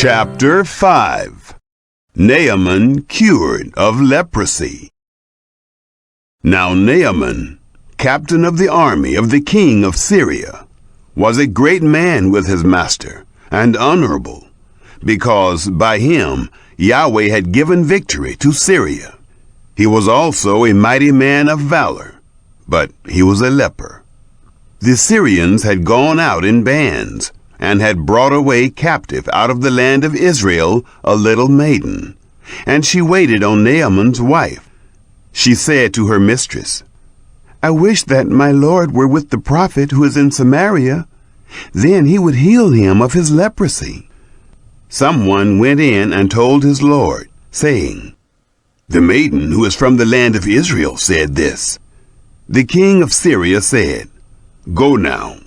Chapter 5. Naaman cured of leprosy. Now Naaman, captain of the army of the king of Syria, was a great man with his master, and honorable, because by him Yahweh had given victory to Syria. He was also a mighty man of valor, but he was a leper. The Syrians had gone out in bands, and had brought away captive out of the land of Israel a little maiden, and she waited on Naaman's wife. She said to her mistress, "I wish that my lord were with the prophet who is in Samaria. Then he would heal him of his leprosy." Someone went in and told his lord, saying, "The maiden who is from the land of Israel said this." The king of Syria said, "Go now,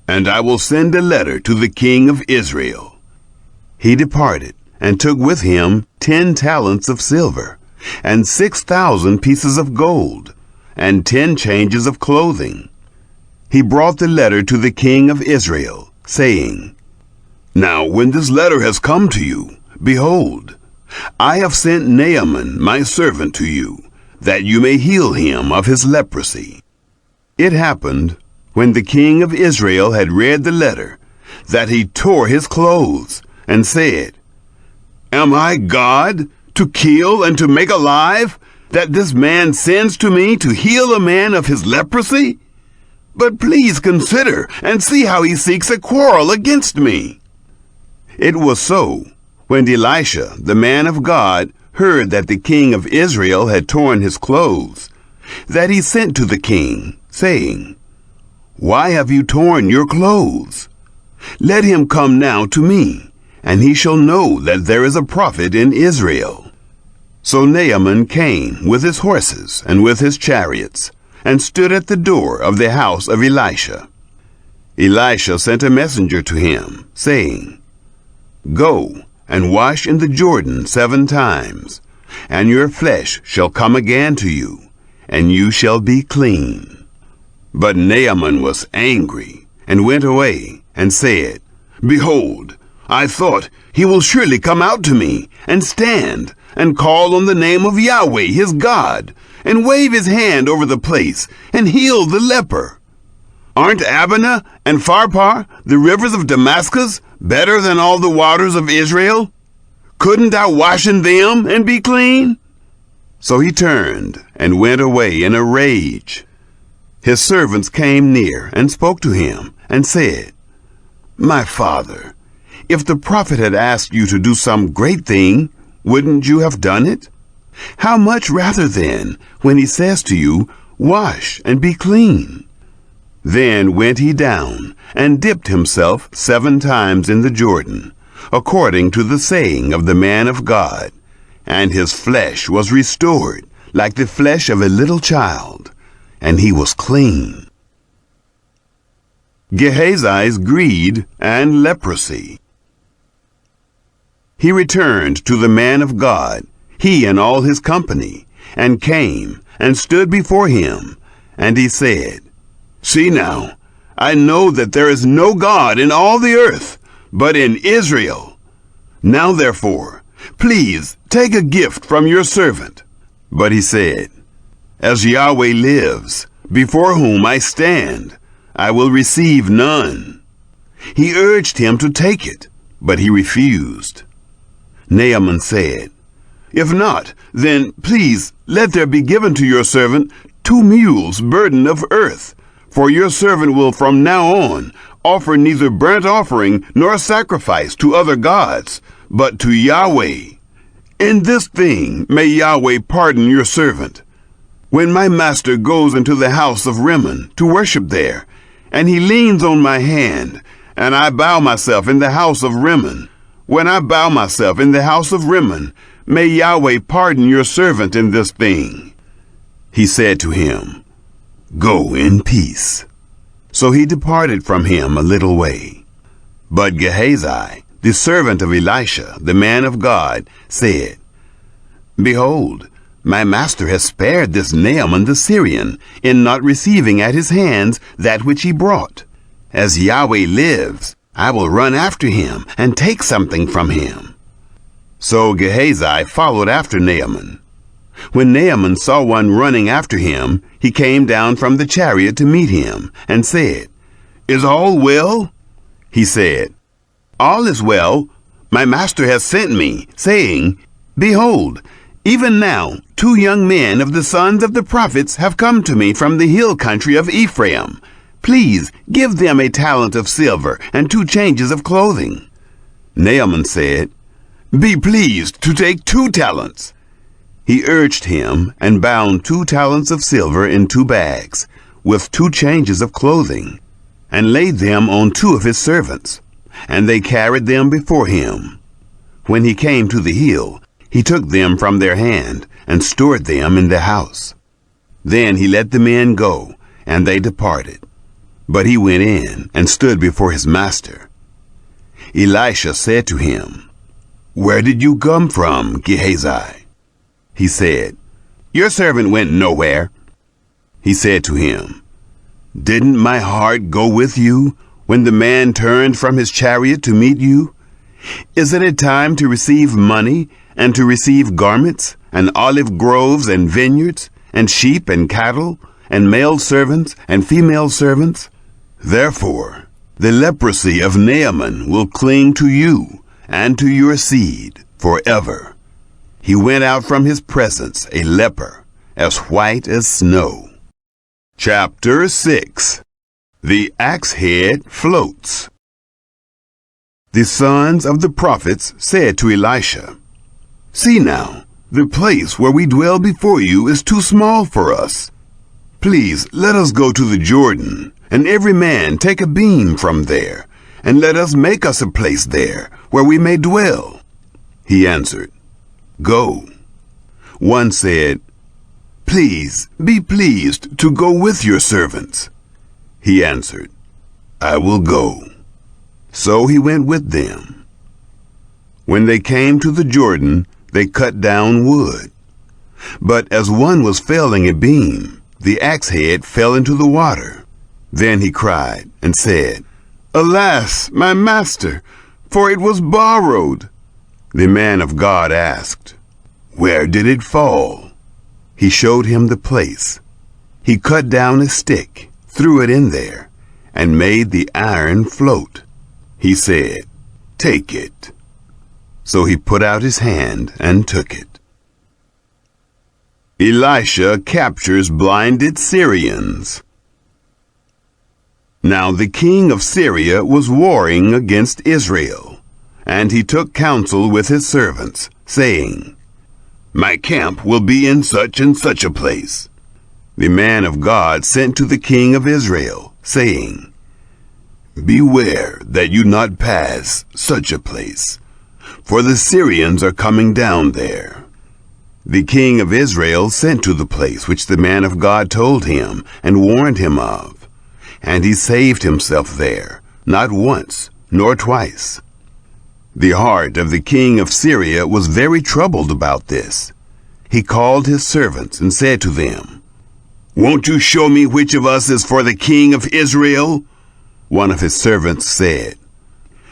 and I will send a letter to the king of Israel." He departed, and took with him 10 talents of silver, and 6,000 pieces of gold, and 10 changes of clothing. He brought the letter to the king of Israel, saying, "Now when this letter has come to you, behold, I have sent Naaman my servant to you, that you may heal him of his leprosy." It happened, when the king of Israel had read the letter, that he tore his clothes, and said, "Am I God, to kill and to make alive, that this man sends to me to heal a man of his leprosy? But please consider and see how he seeks a quarrel against me." It was so, when Elisha, the man of God, heard that the king of Israel had torn his clothes, that he sent to the king, saying, "Why have you torn your clothes? Let him come now to me, and he shall know that there is a prophet in Israel." So Naaman came with his horses and with his chariots, and stood at the door of the house of Elisha. Elisha sent a messenger to him, saying, "Go and wash in the Jordan 7 times, and your flesh shall come again to you, and you shall be clean." But Naaman was angry, and went away, and said, "Behold, I thought, he will surely come out to me, and stand, and call on the name of Yahweh his God, and wave his hand over the place, and heal the leper. Aren't Abana and Pharpar, the rivers of Damascus, better than all the waters of Israel? Couldn't I wash in them and be clean?" So he turned, and went away in a rage. His servants came near, and spoke to him, and said, "My father, if the prophet had asked you to do some great thing, wouldn't you have done it? How much rather then, when he says to you, 'Wash and be clean'?" Then went he down, and dipped himself 7 times in the Jordan, according to the saying of the man of God, and his flesh was restored like the flesh of a little child, and he was clean. Gehazi's greed and leprosy. He returned to the man of God, he and all his company, and came and stood before him, and he said, "See now, I know that there is no God in all the earth, but in Israel. Now therefore, please take a gift from your servant." But he said, "As Yahweh lives, before whom I stand, I will receive none." He urged him to take it, but he refused. Naaman said, "If not, then please let there be given to your servant 2 mules burden of earth, for your servant will from now on offer neither burnt offering nor sacrifice to other gods, but to Yahweh. In this thing may Yahweh pardon your servant. When my master goes into the house of Rimmon to worship there, and he leans on my hand, and I bow myself in the house of Rimmon, when I bow myself in the house of Rimmon, may Yahweh pardon your servant in this thing." He said to him, "Go in peace." So he departed from him a little way. But Gehazi, the servant of Elisha, the man of God, said, "Behold, my master has spared this Naaman the Syrian in not receiving at his hands that which he brought. As Yahweh lives, I will run after him and take something from him." So Gehazi followed after Naaman. When Naaman saw one running after him, he came down from the chariot to meet him and said, "Is all well?" He said, "All is well. My master has sent me, saying, 'Behold, even now 2 young men of the sons of the prophets have come to me from the hill country of Ephraim. Please give them a talent of silver and 2 changes of clothing.'" Naaman said, "Be pleased to take 2 talents. He urged him and bound 2 talents of silver in 2 bags, with 2 changes of clothing, and laid them on 2 of his servants, and they carried them before him. When he came to the hill, he took them from their hand and stored them in the house. Then he let the men go, and they departed. But he went in and stood before his master. Elisha said to him, "Where did you come from, Gehazi?" He said, "Your servant went nowhere." He said to him, "Didn't my heart go with you when the man turned from his chariot to meet you? Is it a time to receive money and to receive garments and olive groves and vineyards and sheep and cattle and male servants and female servants? Therefore, the leprosy of Naaman will cling to you and to your seed forever." He went out from his presence a leper, as white as snow. Chapter 6. The axe head floats. The sons of the prophets said to Elisha, "See now, the place where we dwell before you is too small for us. Please let us go to the Jordan, and every man take a beam from there, and let us make us a place there where we may dwell." He answered, "Go." One said, "Please be pleased to go with your servants." He answered, "I will go." So he went with them. When they came to the Jordan, they cut down wood. But as one was felling a beam, the axe head fell into the water. Then he cried and said, "Alas, my master, for it was borrowed." The man of God asked, "Where did it fall?" He showed him the place. He cut down a stick, threw it in there, and made the iron float. He said, "Take it." So he put out his hand and took it. Elisha captures blinded Syrians. Now the king of Syria was warring against Israel, and he took counsel with his servants, saying, "My camp will be in such and such a place." The man of God sent to the king of Israel, saying, "Beware that you not pass such a place, for the Syrians are coming down there." The king of Israel sent to the place which the man of God told him and warned him of, and he saved himself there, not once nor twice. The heart of the king of Syria was very troubled about this. He called his servants and said to them, "Won't you show me which of us is for the king of Israel?" One of his servants said,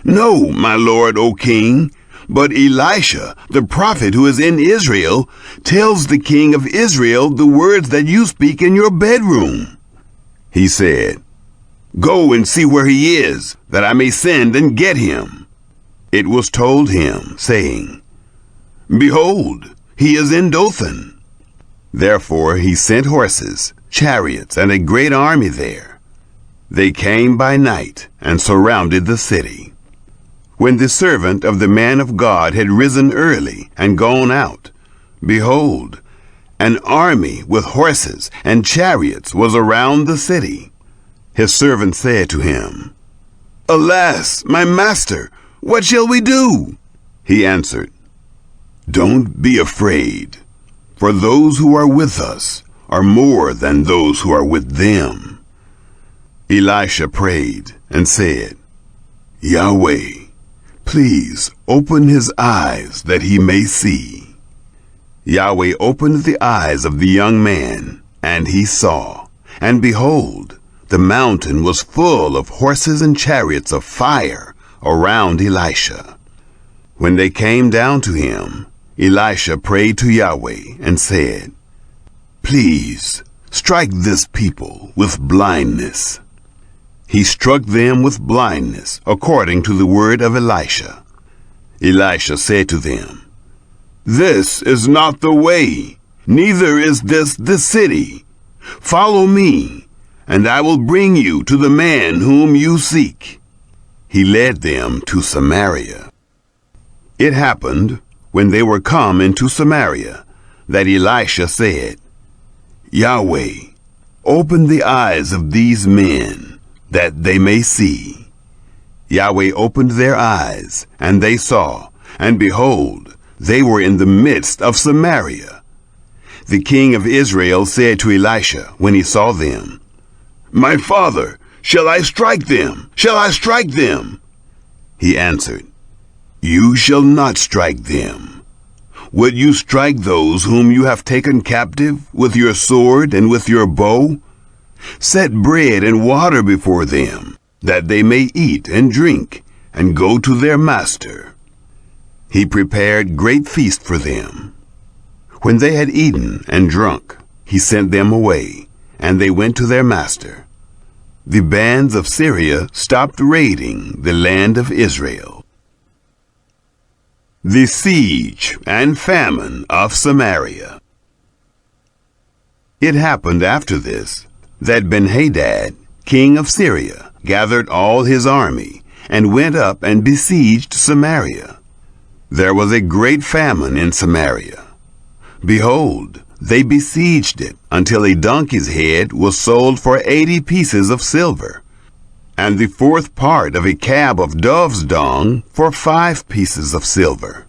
"No, my lord, O king, but Elisha, the prophet who is in Israel, tells the king of Israel the words that you speak in your bedroom." He said, "Go and see where he is, that I may send and get him." It was told him, saying, "Behold, he is in Dothan." Therefore he sent horses, chariots, and a great army there. They came by night and surrounded the city. When the servant of the man of God had risen early and gone out, behold, an army with horses and chariots was around the city. His servant said to him, "Alas, my master, what shall we do?" He answered, "Don't be afraid, for those who are with us are more than those who are with them." Elisha prayed and said, "Yahweh, please open his eyes that he may see." Yahweh opened the eyes of the young man, and he saw, and behold, the mountain was full of horses and chariots of fire around Elisha. When they came down to him, Elisha prayed to Yahweh and said, "Please, strike this people with blindness." He struck them with blindness, according to the word of Elisha. Elisha said to them, "This is not the way, neither is this the city. Follow me, and I will bring you to the man whom you seek." He led them to Samaria. It happened, when they were come into Samaria, that Elisha said, "Yahweh, open the eyes of these men, that they may see." Yahweh opened their eyes, and they saw, and behold, they were in the midst of Samaria. The king of Israel said to Elisha when he saw them, "My father, shall I strike them? Shall I strike them?" He answered, "You shall not strike them. Would you strike those whom you have taken captive with your sword and with your bow? Set bread and water before them, that they may eat and drink, and go to their master." He prepared great feast for them. When they had eaten and drunk, he sent them away, and they went to their master. The bands of Syria stopped raiding the land of Israel. The siege and famine of Samaria. It happened after this that Ben-Hadad, king of Syria, gathered all his army, and went up and besieged Samaria. There was a great famine in Samaria. Behold, they besieged it until a donkey's head was sold for 80 pieces of silver, and the fourth part of a cab of dove's dung for 5 pieces of silver.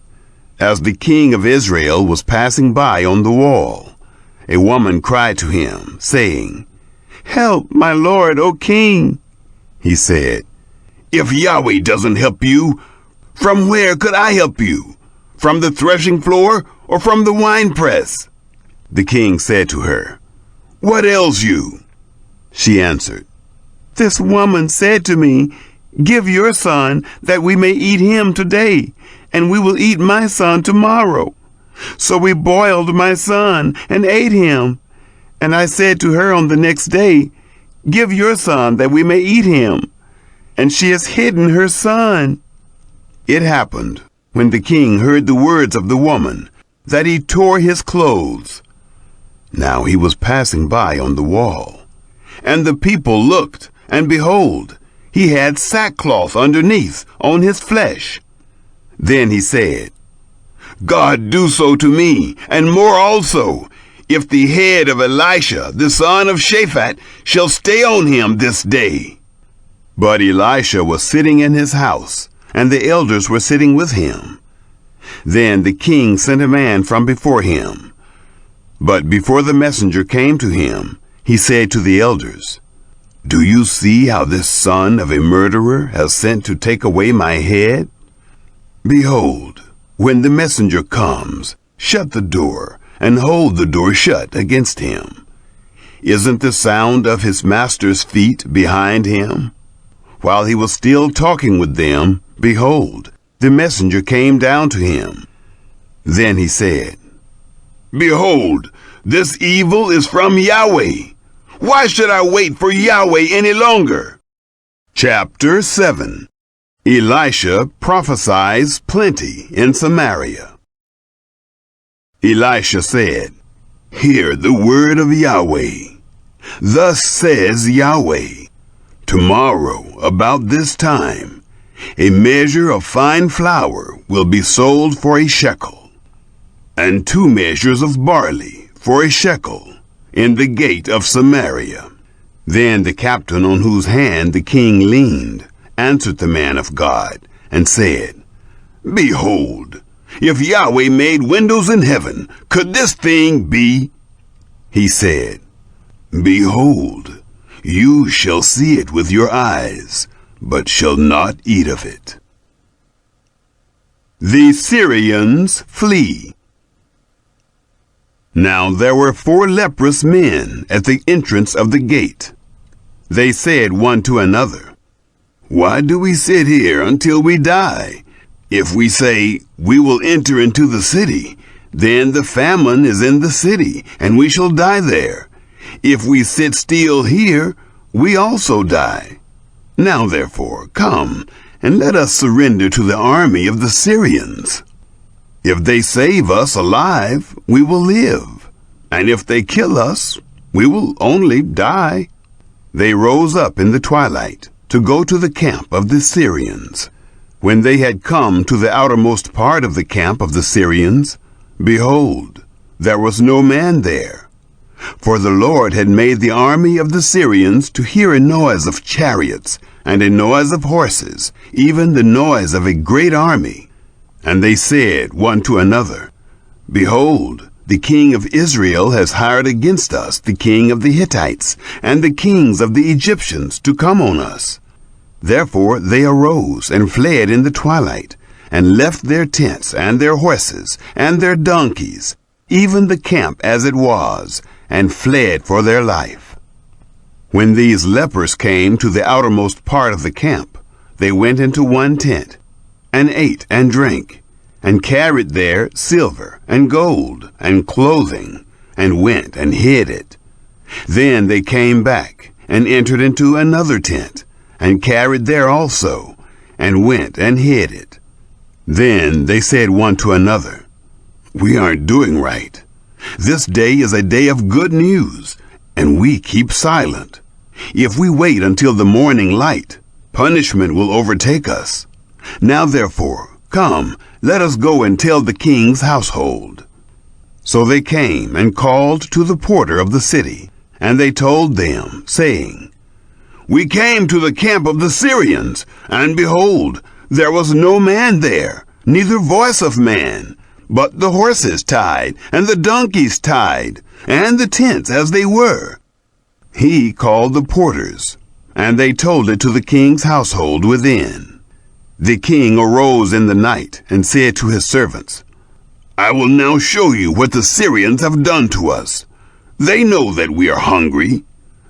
As the king of Israel was passing by on the wall, a woman cried to him, saying, "Help, my lord, O king." He said, "If Yahweh doesn't help you, from where could I help you? From the threshing floor or from the winepress?" The king said to her, "What ails you?" She answered, "This woman said to me, 'Give your son, that we may eat him today, and we will eat my son tomorrow.' So we boiled my son and ate him. And I said to her on the next day, 'Give your son, that we may eat him.' And she has hidden her son." It happened, when the king heard the words of the woman, that he tore his clothes. Now he was passing by on the wall. And the people looked, and behold, he had sackcloth underneath on his flesh. Then he said, "God do so to me, and more also, if the head of Elisha, the son of Shaphat, shall stay on him this day." But Elisha was sitting in his house, and the elders were sitting with him. Then the king sent a man from before him. But before the messenger came to him, he said to the elders, "Do you see how this son of a murderer has sent to take away my head? Behold, when the messenger comes, shut the door, and hold the door shut against him. Isn't the sound of his master's feet behind him?" While he was still talking with them, behold, the messenger came down to him. Then he said, "Behold, this evil is from Yahweh. Why should I wait for Yahweh any longer?" Chapter 7. Elisha prophesies plenty in Samaria. Elisha said, "Hear the word of Yahweh. Thus says Yahweh, tomorrow about this time, a measure of fine flour will be sold for a shekel, and 2 measures of barley for a shekel in the gate of Samaria." Then the captain on whose hand the king leaned answered the man of God and said, "Behold, if Yahweh made windows in heaven, could this thing be?" He said, "Behold, you shall see it with your eyes, but shall not eat of it." The Syrians flee. Now there were 4 leprous men at the entrance of the gate. They said one to another, Why do we sit here until we die? If we say, we will enter into the city, then the famine is in the city, and we shall die there. If we sit still here, we also die. Now therefore, come, and let us surrender to the army of the Syrians. If they save us alive, we will live, and if they kill us, we will only die." They rose up in the twilight to go to the camp of the Syrians. When they had come to the outermost part of the camp of the Syrians, behold, there was no man there. For the Lord had made the army of the Syrians to hear a noise of chariots and a noise of horses, even the noise of a great army. And they said one to another, "Behold, the king of Israel has hired against us the king of the Hittites and the kings of the Egyptians to come on us." Therefore they arose and fled in the twilight, and left their tents and their horses and their donkeys, even the camp as it was, and fled for their life. When these lepers came to the outermost part of the camp, they went into one tent, and ate and drank, and carried there silver and gold and clothing, and went and hid it. Then they came back and entered into another tent, and carried there also, and went and hid it. Then they said one to another, "We aren't doing right. This day is a day of good news, and we keep silent. If we wait until the morning light, punishment will overtake us. Now therefore, come, let us go and tell the king's household." So they came and called to the porter of the city, and they told them, saying, "We came to the camp of the Syrians, and behold, there was no man there, neither voice of man, but the horses tied, and the donkeys tied, and the tents as they were." He called the porters, and they told it to the king's household within. The king arose in the night, and said to his servants, "I will now show you what the Syrians have done to us. They know that we are hungry.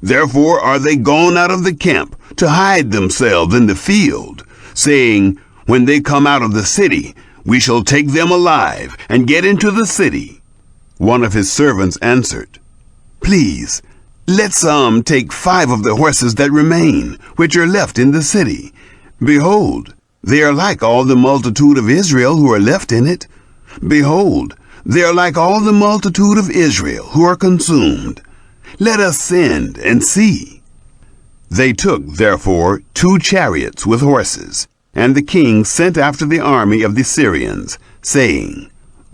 Therefore are they gone out of the camp to hide themselves in the field, saying, when they come out of the city, we shall take them alive and get into the city." One of his servants answered, "Please, let some take 5 of the horses that remain, which are left in the city. Behold, they are like all the multitude of Israel who are left in it. Behold, they are like all the multitude of Israel who are consumed. Let us send and see." They took, therefore, 2 chariots with horses, and the king sent after the army of the Syrians, saying,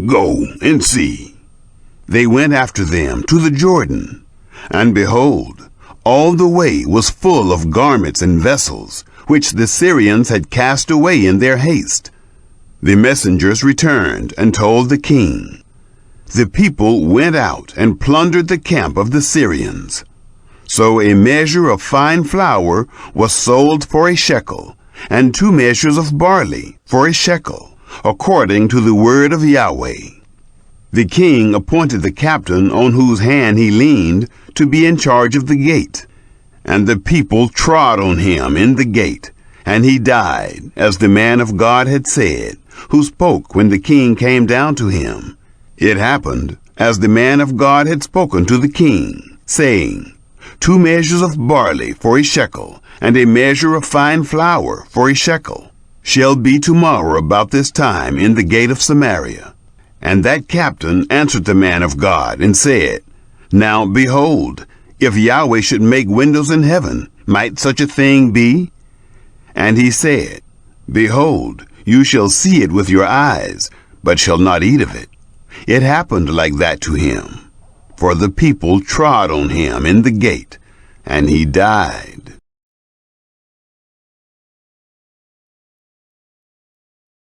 "Go and see." They went after them to the Jordan, and behold, all the way was full of garments and vessels, which the Syrians had cast away in their haste. The messengers returned and told the king. The people went out and plundered the camp of the Syrians. So a measure of fine flour was sold for a shekel, and 2 measures of barley for a shekel, according to the word of Yahweh. The king appointed the captain on whose hand he leaned to be in charge of the gate. And the people trod on him in the gate, and he died, as the man of God had said, who spoke when the king came down to him. It happened, as the man of God had spoken to the king, saying, 2 measures of barley for a shekel, and a measure of fine flour for a shekel, shall be tomorrow about this time in the gate of Samaria. And that captain answered the man of God, and said, Now behold, if Yahweh should make windows in heaven, might such a thing be? And he said, Behold, you shall see it with your eyes, but shall not eat of it. It happened like that to him, for the people trod on him in the gate, and he died.